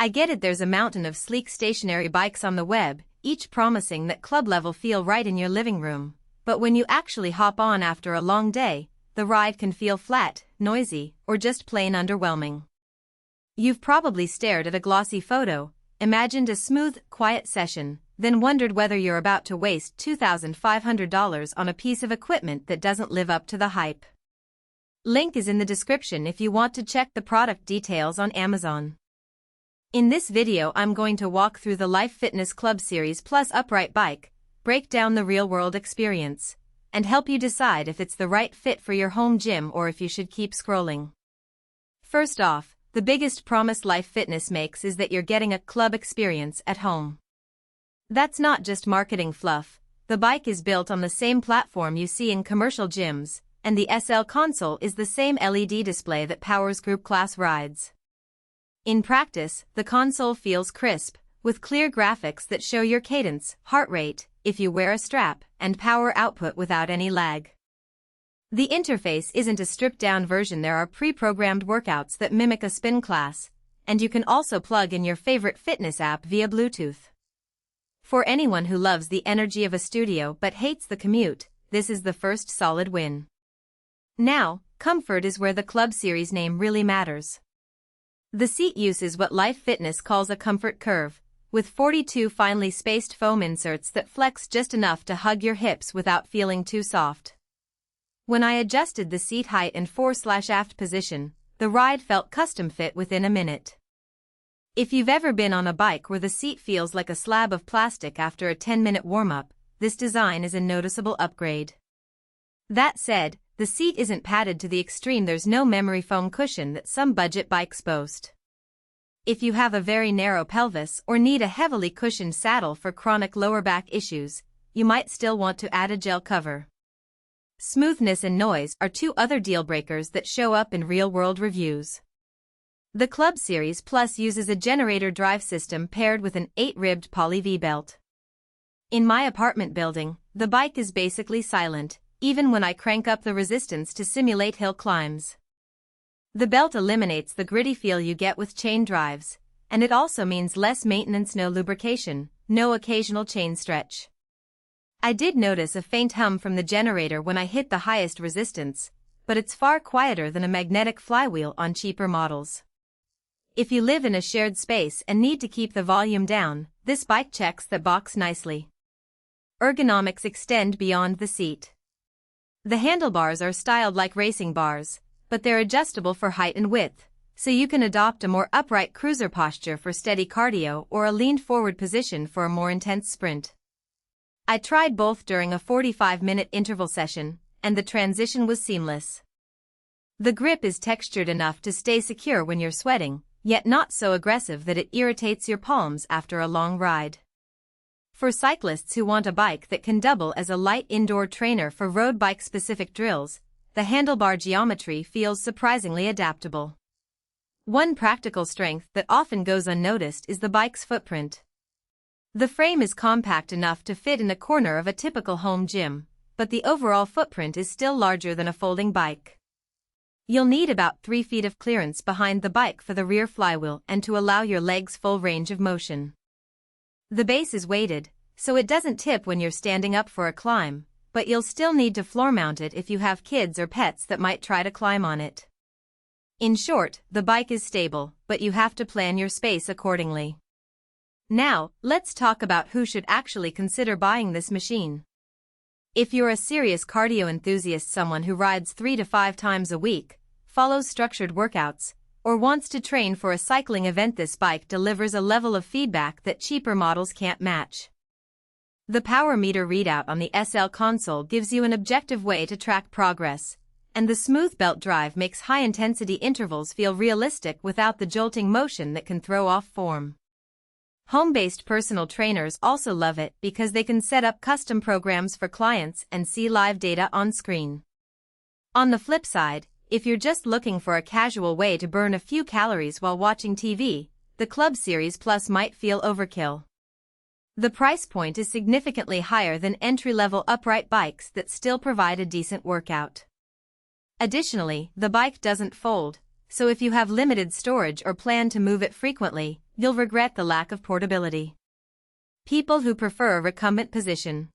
I get it, there's a mountain of sleek stationary bikes on the web, each promising that club-level feel right in your living room. But when you actually hop on after a long day, the ride can feel flat, noisy, or just plain underwhelming. You've probably stared at a glossy photo, imagined a smooth, quiet session, then wondered whether you're about to waste $2,500 on a piece of equipment that doesn't live up to the hype. Link is in the description if you want to check the product details on Amazon. In this video I'm going to walk through the Life Fitness Club Series Plus upright bike, break down the real-world experience, and help you decide if it's the right fit for your home gym or if you should keep scrolling. First off, the biggest promise Life Fitness makes is that you're getting a club experience at home. That's not just marketing fluff. The bike is built on the same platform you see in commercial gyms, and the SL console is the same LED display that powers group class rides. In practice, the console feels crisp, with clear graphics that show your cadence, heart rate, if you wear a strap, and power output without any lag. The interface isn't a stripped-down version. There are pre-programmed workouts that mimic a spin class, and you can also plug in your favorite fitness app via Bluetooth. For anyone who loves the energy of a studio but hates the commute, this is the first solid win. Now, comfort is where the Club Series name really matters. The seat uses what Life Fitness calls a comfort curve, with 42 finely spaced foam inserts that flex just enough to hug your hips without feeling too soft. When I adjusted the seat height and fore/aft position, the ride felt custom fit within a minute. If you've ever been on a bike where the seat feels like a slab of plastic after a 10-minute warm-up, this design is a noticeable upgrade. That said, the seat isn't padded to the extreme. There's no memory foam cushion that some budget bikes boast. If you have a very narrow pelvis or need a heavily cushioned saddle for chronic lower back issues, you might still want to add a gel cover. Smoothness and noise are two other deal breakers that show up in real-world reviews. The Club Series Plus uses a generator drive system paired with an 8-ribbed poly V-belt. In my apartment building, the bike is basically silent, even when I crank up the resistance to simulate hill climbs. The belt eliminates the gritty feel you get with chain drives, and it also means less maintenance, no lubrication, no occasional chain stretch. I did notice a faint hum from the generator when I hit the highest resistance, but it's far quieter than a magnetic flywheel on cheaper models. If you live in a shared space and need to keep the volume down, this bike checks that box nicely. Ergonomics extend beyond the seat. The handlebars are styled like racing bars, but they're adjustable for height and width, so you can adopt a more upright cruiser posture for steady cardio or a leaned forward position for a more intense sprint. I tried both during a 45-minute interval session, and the transition was seamless. The grip is textured enough to stay secure when you're sweating, yet not so aggressive that it irritates your palms after a long ride. For cyclists who want a bike that can double as a light indoor trainer for road bike-specific drills, the handlebar geometry feels surprisingly adaptable. One practical strength that often goes unnoticed is the bike's footprint. The frame is compact enough to fit in the corner of a typical home gym, but the overall footprint is still larger than a folding bike. You'll need about 3 feet of clearance behind the bike for the rear flywheel and to allow your legs full range of motion. The base is weighted, so it doesn't tip when you're standing up for a climb, but you'll still need to floor mount it if you have kids or pets that might try to climb on it. In short, the bike is stable, but you have to plan your space accordingly. Now, let's talk about who should actually consider buying this machine. If you're a serious cardio enthusiast, someone who rides 3 to 5 times a week, follows structured workouts, or wants to train for a cycling event, this bike delivers a level of feedback that cheaper models can't match. The power meter readout on the SL console gives you an objective way to track progress, and the smooth belt drive makes high-intensity intervals feel realistic without the jolting motion that can throw off form. Home-based personal trainers also love it because they can set up custom programs for clients and see live data on screen. On the flip side, if you're just looking for a casual way to burn a few calories while watching TV, the Club Series Plus might feel overkill. The price point is significantly higher than entry-level upright bikes that still provide a decent workout. Additionally, the bike doesn't fold, so if you have limited storage or plan to move it frequently, you'll regret the lack of portability. People who prefer a recumbent position.